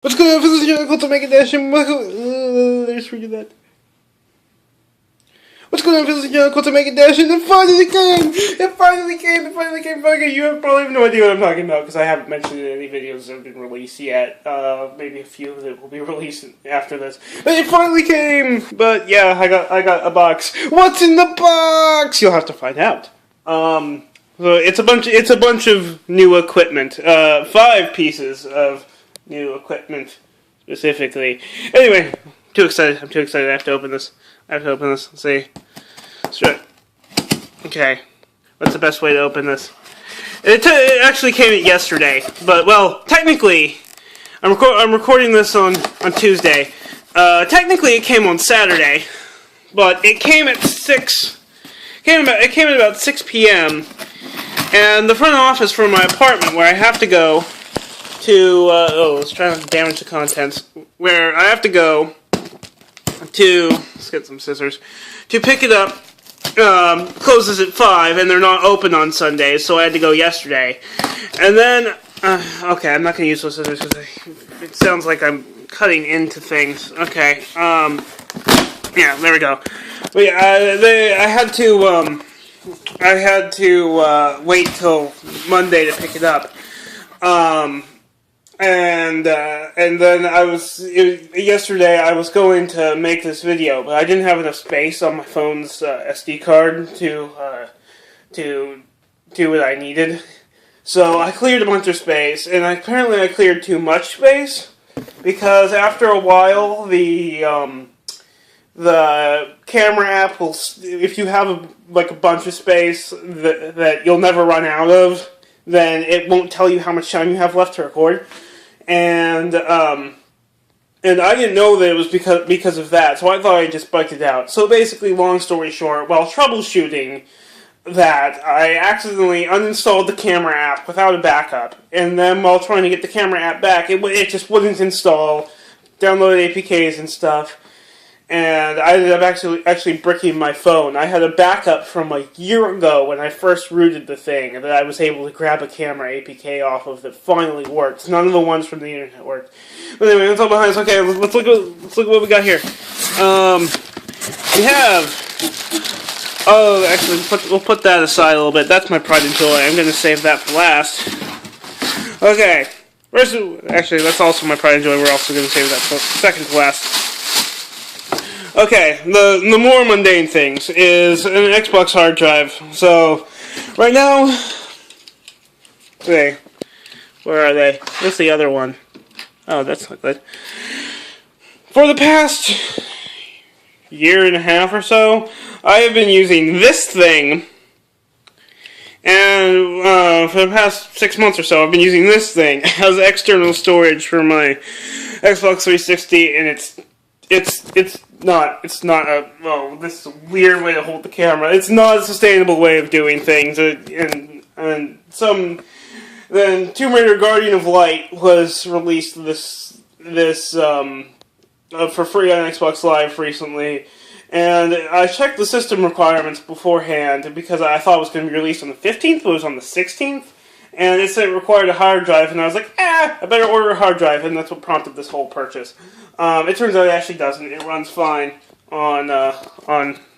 What's going on, this is your uncle to make a dash and I just forget that. What's going on, this is your uncle to make a dash and it finally came! It finally came! You have probably no idea what I'm talking about because I haven't mentioned it in any videos that have been released yet. Maybe a few that will be released after this. But it finally came! But yeah, I got a box. What's in the box? You'll have to find out. So it's a bunch of new equipment. 5 pieces of new equipment, specifically. Anyway, I'm too excited. I have to open this. Let's see. Straight. Okay. What's the best way to open this? It actually came yesterday, but well, technically, I'm recording this on Tuesday. Technically, it came on Saturday, but it came at 6. It came at about 6 p.m. And the front office for my apartment, where I have to go to, let's try not to damage the contents, where I have to go to, let's get some scissors, to pick it up, closes at 5, and they're not open on Sundays, so I had to go yesterday. And then, okay, I'm not going to use those scissors, because it sounds like I'm cutting into things. Okay, yeah, there we go. But yeah, I had to wait till Monday to pick it up. And then yesterday I was going to make this video, but I didn't have enough space on my phone's SD card to do what I needed. So I cleared a bunch of space, and apparently I cleared too much space, because after a while the camera app will, if you have a bunch of space that you'll never run out of, then it won't tell you how much time you have left to record. And I didn't know that it was because of that, so I thought I just bugged it out. So basically, long story short, while troubleshooting that, I accidentally uninstalled the camera app without a backup, and then while trying to get the camera app back, it just wouldn't install, downloaded APKs and stuff, and I ended up actually bricking my phone. I had a backup from a year ago when I first rooted the thing, and that I was able to grab a camera APK off of that finally worked. None of the ones from the internet worked. But anyway, that's all behind us. Okay, let's look at what we got here. We have. Oh, actually, we'll put that aside a little bit. That's my pride and joy. I'm going to save that for last. Okay. Actually, that's also my pride and joy. We're also going to save that for second to last. Okay, the more mundane things is an Xbox hard drive. So, right now, okay, where are they? Where's the other one? Oh, that's not good. For the past year and a half or so, I have been using this thing, and for the past 6 months or so, I've been using this thing as external storage for my Xbox 360, and it's not a, well, this is a weird way to hold the camera. It's not a sustainable way of doing things, then Tomb Raider Guardian of Light was released for free on Xbox Live recently, and I checked the system requirements beforehand because I thought it was going to be released on the 15th, but it was on the 16th, and it said it required a hard drive, and I was like, I better order a hard drive, and that's what prompted this whole purchase. It turns out it actually doesn't. It runs fine on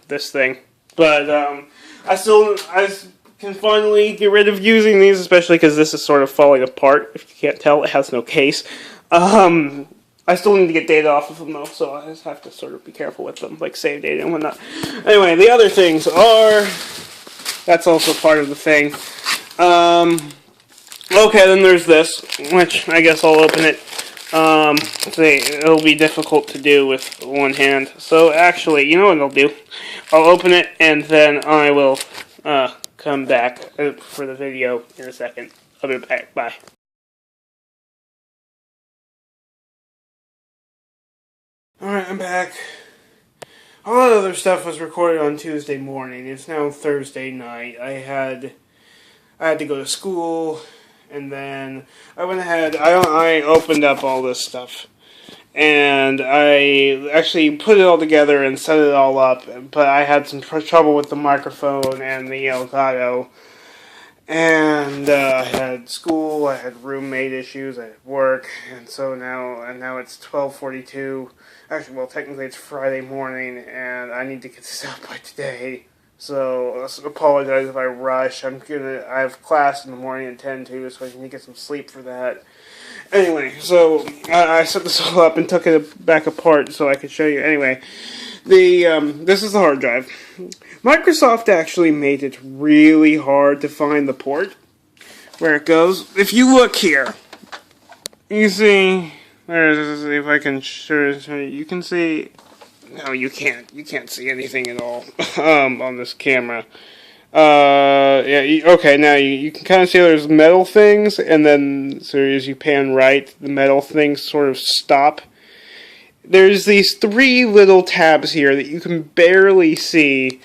this thing, but I can finally get rid of using these, especially because this is sort of falling apart. If you can't tell, it has no case. I still need to get data off of them though, so I just have to sort of be careful with them, like save data and whatnot. Anyway, the other things are, that's also part of the thing. Okay, then there's this, which I guess I'll open it. It'll be difficult to do with one hand. So actually, you know what I'll do? I'll open it and then I will come back for the video in a second. I'll be back. Bye. Alright, I'm back. A lot of other stuff was recorded on Tuesday morning. It's now Thursday night. I had to go to school. And then I went ahead, I opened up all this stuff, and I actually put it all together and set it all up, but I had some trouble with the microphone and the Elgato, And I had school, I had roommate issues, I had work, and so now it's 12:42. Actually, well, technically it's Friday morning, and I need to get this out by today. So I apologize if I rush. I have class in the morning at 10 too, so I need to get some sleep for that. Anyway, so I set this all up and took it back apart so I could show you. Anyway, this is the hard drive. Microsoft actually made it really hard to find the port where it goes. If you look here, you see. Let's see if I can show you. You can see. No, you can't. You can't see anything at all on this camera. Yeah. Okay. Now you can kind of see there's metal things, and then so as you pan right, the metal things sort of stop. There's these three little tabs here that you can barely see.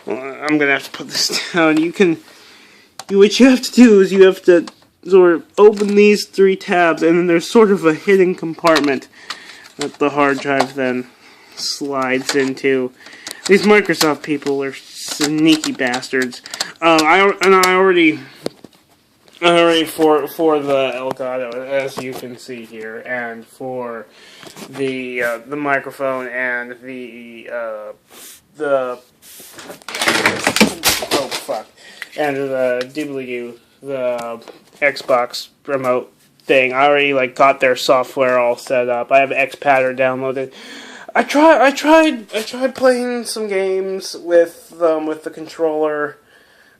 I'm gonna have to put this down. What you have to do is you have to sort of open these three tabs, and then there's sort of a hidden compartment that the hard drive then slides into. These Microsoft people are sneaky bastards. I already for the Elgato, as you can see here, and for the microphone and the oh fuck, and the doobly-doo, the Xbox remote thing. I already got their software all set up. I have Xpatter downloaded. I tried playing some games with the controller,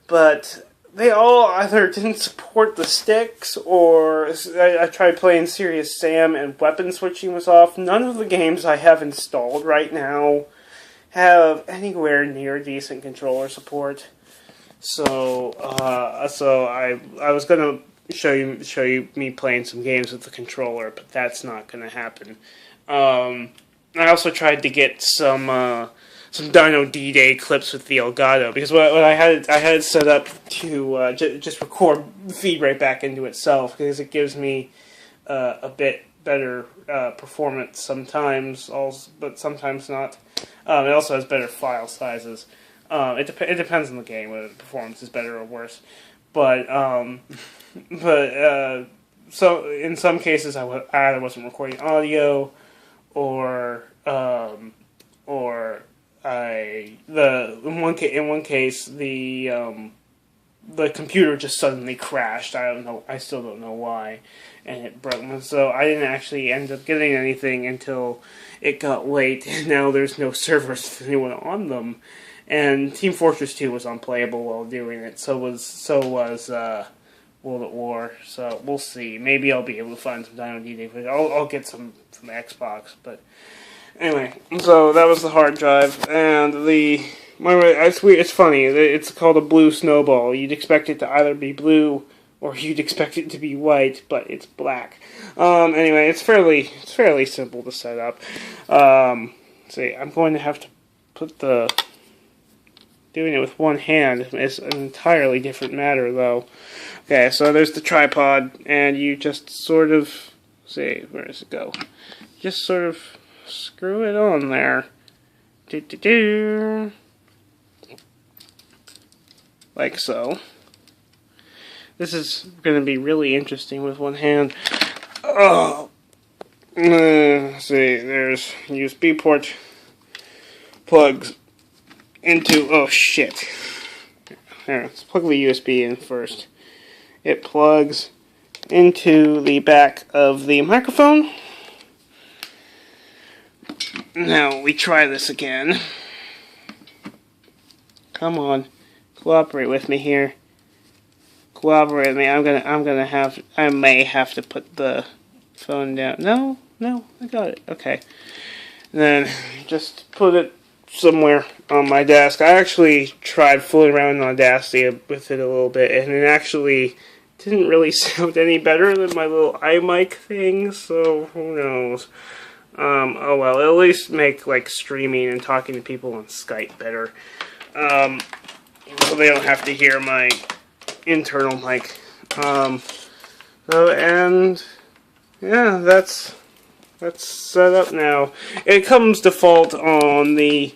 but they all either didn't support the sticks, or I tried playing Serious Sam and weapon switching was off. None of the games I have installed right now have anywhere near decent controller support. So I was gonna show you me playing some games with the controller, but that's not gonna happen. I also tried to get some Dino D-Day clips with the Elgato, because what I had it set up to just record the feed right back into itself, because it gives me a bit better performance sometimes, but sometimes not. It also has better file sizes. It depends on the game whether the performance is better or worse. But so in some cases I either wasn't recording audio, or in one case the computer just suddenly crashed. I still don't know why, and it broke. So I didn't actually end up getting anything until it got late, and now there's no servers with anyone on them. And Team Fortress 2 was unplayable while doing it. So was World at War. So we'll see. Maybe I'll be able to find some Dino D-Day footage. I'll get some from Xbox. But anyway, so that was the hard drive, and it's funny. It's called a blue snowball. You'd expect it to either be blue or you'd expect it to be white, but it's black. Anyway, it's fairly simple to set up. See, I'm going to have to put doing it with one hand is an entirely different matter, though. Okay, so there's the tripod, and you just sort of, see, where does it go? Just sort of screw it on there. Like so. This is going to be really interesting with one hand. Oh! Let's see, there's USB port plugs into, oh shit. There, let's plug the USB in first. It plugs into the back of the microphone. Now we try this again. Come on, cooperate with me here. Cooperate with me. I may have to put the phone down. No, I got it. Okay. And then just put it somewhere on my desk. I actually tried fooling around in Audacity with it a little bit, and it actually didn't really sound any better than my little iMic thing, so who knows. Oh well, it'll at least make streaming and talking to people on Skype better. So they don't have to hear my internal mic. And yeah, that's set up now. It comes default on the,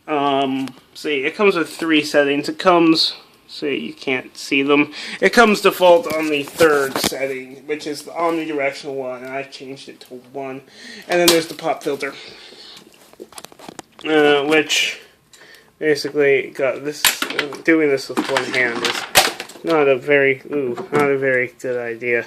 it comes with 3 settings. It comes, so you can't see them. It comes default on the third setting, which is the omnidirectional one, and I've changed it to 1. And then there's the pop filter, which basically got this. Doing this with one hand is not a very good idea.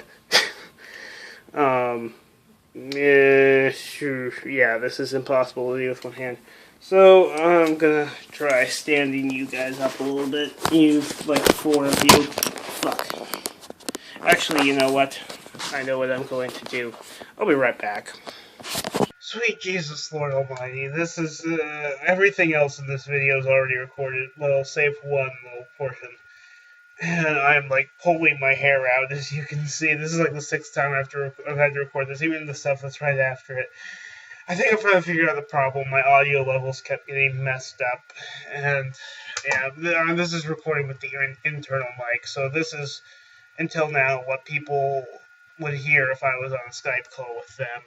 Yeah, this is impossible to do with one hand. So, I'm gonna try standing you guys up a little bit. Like 4 of you. Fuck. Actually, you know what? I know what I'm going to do. I'll be right back. Sweet Jesus, Lord Almighty. This is, everything else in this video is already recorded. Well, save one little portion. And I'm, like, pulling my hair out, as you can see. This is, like, the 6th time I've had to record this, even the stuff that's right after it. I think I finally figured out the problem. My audio levels kept getting messed up. And, yeah, this is recording with the internal mic. So this is, until now, what people would hear if I was on a Skype call with them.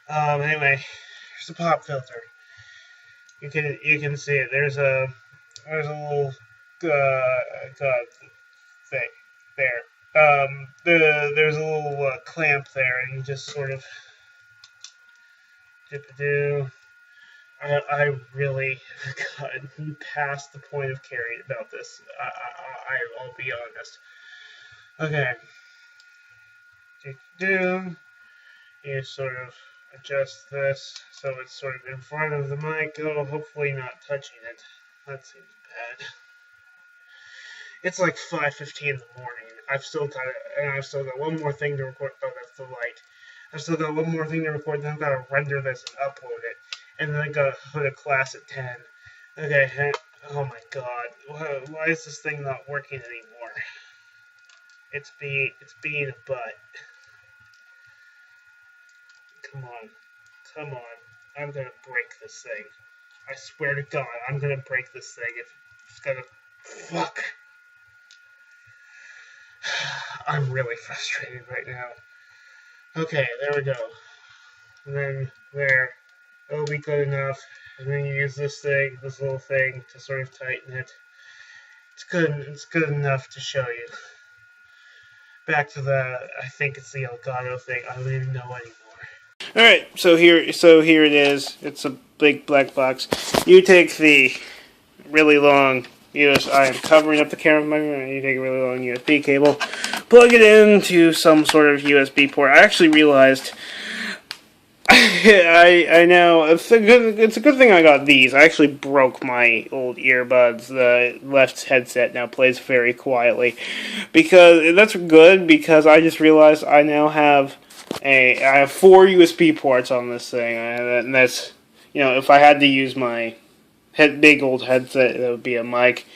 Anyway, here's a pop filter. You can see it. There's a little, thing there. There's a little, clamp there, and you just sort of dip-a-do. I really gotten past the point of caring about this. I'll be honest. Okay. Do. You sort of adjust this so it's sort of in front of the mic. Oh, hopefully not touching it. That seems bad. It's like 5:15 in the morning. I've still got one more thing to record. Oh, that's the light. I've still got one more thing to record, then I've got to render this and upload it. And then I got to go to class at 10. Okay, oh my god. Why is this thing not working anymore? It's being a butt. Come on. I'm gonna break this thing. I swear to God, I'm gonna break this thing if it's gonna... Fuck. I'm really frustrated right now. Okay, there we go. And then there. It'll be good enough. And then you use this little thing to sort of tighten it. It's good enough to show you. Back to I think it's the Elgato thing. I don't even know anymore. Alright, so here it is. It's a big black box. You take the really long I am covering up the camera with my phone. You take a really long USB cable, plug it into some sort of USB port. I actually realized I know it's a good thing I got these. I actually broke my old earbuds. The left headset now plays very quietly, because that's good, because I just realized I now have I have 4 USB ports on this thing, and that's, if I had to use my big old headset, that would be a mic,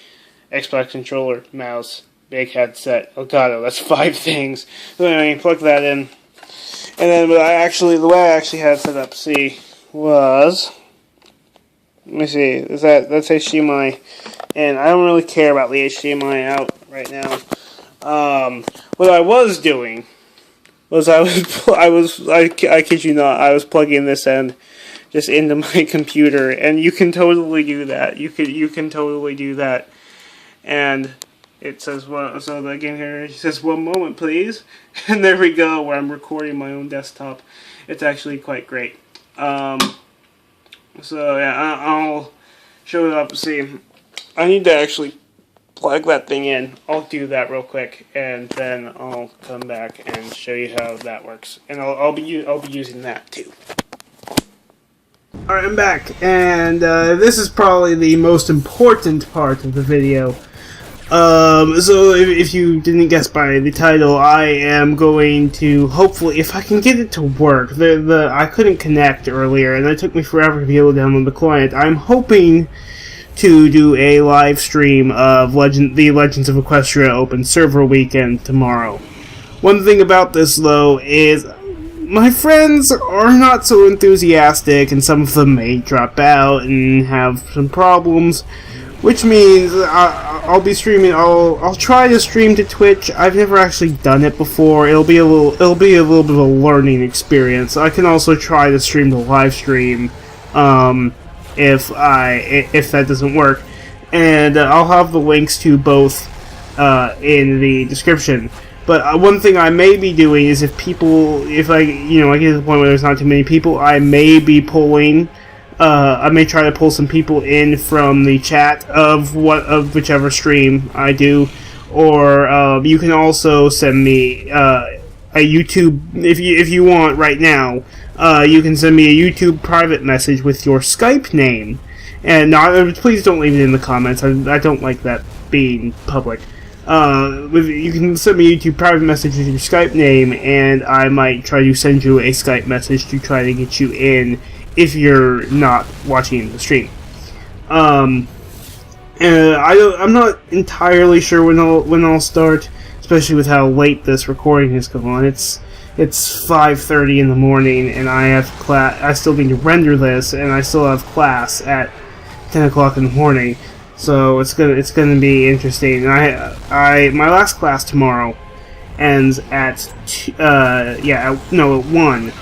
Xbox controller, mouse, big headset, Elgato. That's 5 things. So anyway, plug that in. And then the way I actually had it set up, was, let me see, that's HDMI, and I don't really care about the HDMI out right now. What I was doing was I kid you not, I was plugging this end just into my computer, and you can totally do that. You can totally do that. And it says, so the game here says, 1 moment please, and there we go, where I'm recording my own desktop. It's actually quite great. So yeah, I'll show it up. See, I need to actually plug that thing in. I'll do that real quick, and then I'll come back and show you how that works. And I'll be using that too. Alright, I'm back, and this is probably the most important part of the video. So if you didn't guess by the title, I am going to, hopefully, if I can get it to work, I couldn't connect earlier, and it took me forever to be able to download the client. I'm hoping to do a live stream of the Legends of Equestria Open Server Weekend tomorrow. One thing about this, though, is my friends are not so enthusiastic, and some of them may drop out and have some problems, which means I'll be streaming. I'll try to stream to Twitch. I've never actually done it before. It'll be a little bit of a learning experience. I can also try to stream to live stream if that doesn't work, and I'll have the links to both in the description. But one thing I may be doing is if I get to the point where there's not too many people, I may be pulling. I may try to pull some people in from the chat of whichever stream I do, or you can also send me a YouTube if you want right now. You can send me a YouTube private message with your Skype name, and please don't leave it in the comments. I don't like that being public. You can send me a YouTube private message with your Skype name, and I might try to send you a Skype message to try to get you in if you're not watching the stream. I'm not entirely sure when I'll start, especially with how late this recording has gone on. It's 5:30 in the morning, and I have class. I still need to render this, and I still have class at 10 o'clock in the morning. So it's gonna be interesting. And my last class tomorrow ends at 1.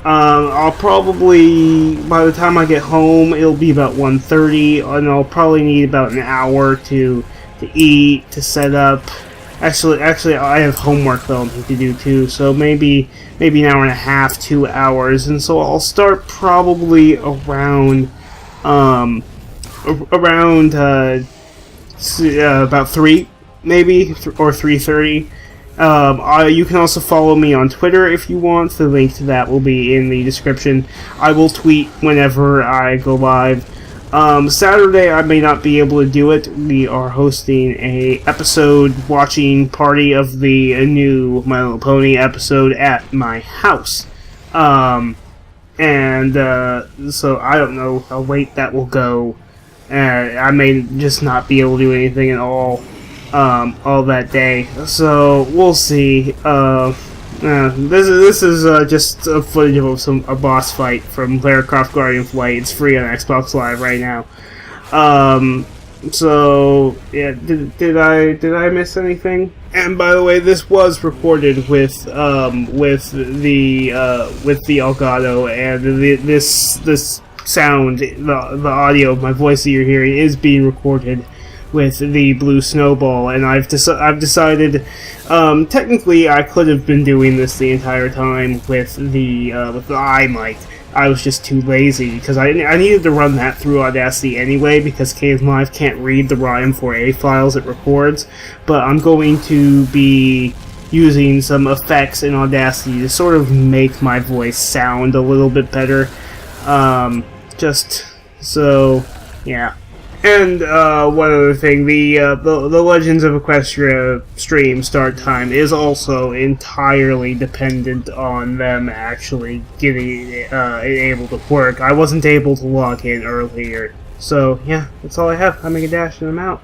I'll probably, by the time I get home, it'll be about 1:30, and I'll probably need about an hour to eat, to set up. Actually, I have homework that I'll need to do too, so maybe an hour and a half, 2 hours, and so I'll start probably around about 3, maybe, or 3:30. You can also follow me on Twitter if you want. The link to that will be in the description. I will tweet whenever I go live. Saturday I may not be able to do it. We are hosting a episode watching party of the new My Little Pony episode at my house. So I don't know how late that will go. I may just not be able to do anything at all that day, so we'll see. This is just a footage of a boss fight from Lara Croft Guardian Flight. It's free on Xbox Live right now. So yeah, did I miss anything? And by the way, this was recorded with the Elgato, and this sound, the audio of my voice that you're hearing is being recorded with the Blue Snowball, and I've decided, technically I could have been doing this the entire time with the iMic. I was just too lazy, because I needed to run that through Audacity anyway, because KSLive can't read the RAW M4A files it records, but I'm going to be using some effects in Audacity to sort of make my voice sound a little bit better, just so, yeah. And one other thing, the Legends of Equestria stream start time is also entirely dependent on them actually getting it able to work. I wasn't able to log in earlier, so yeah, that's all I have. I'm Mega Dash, and I'm out.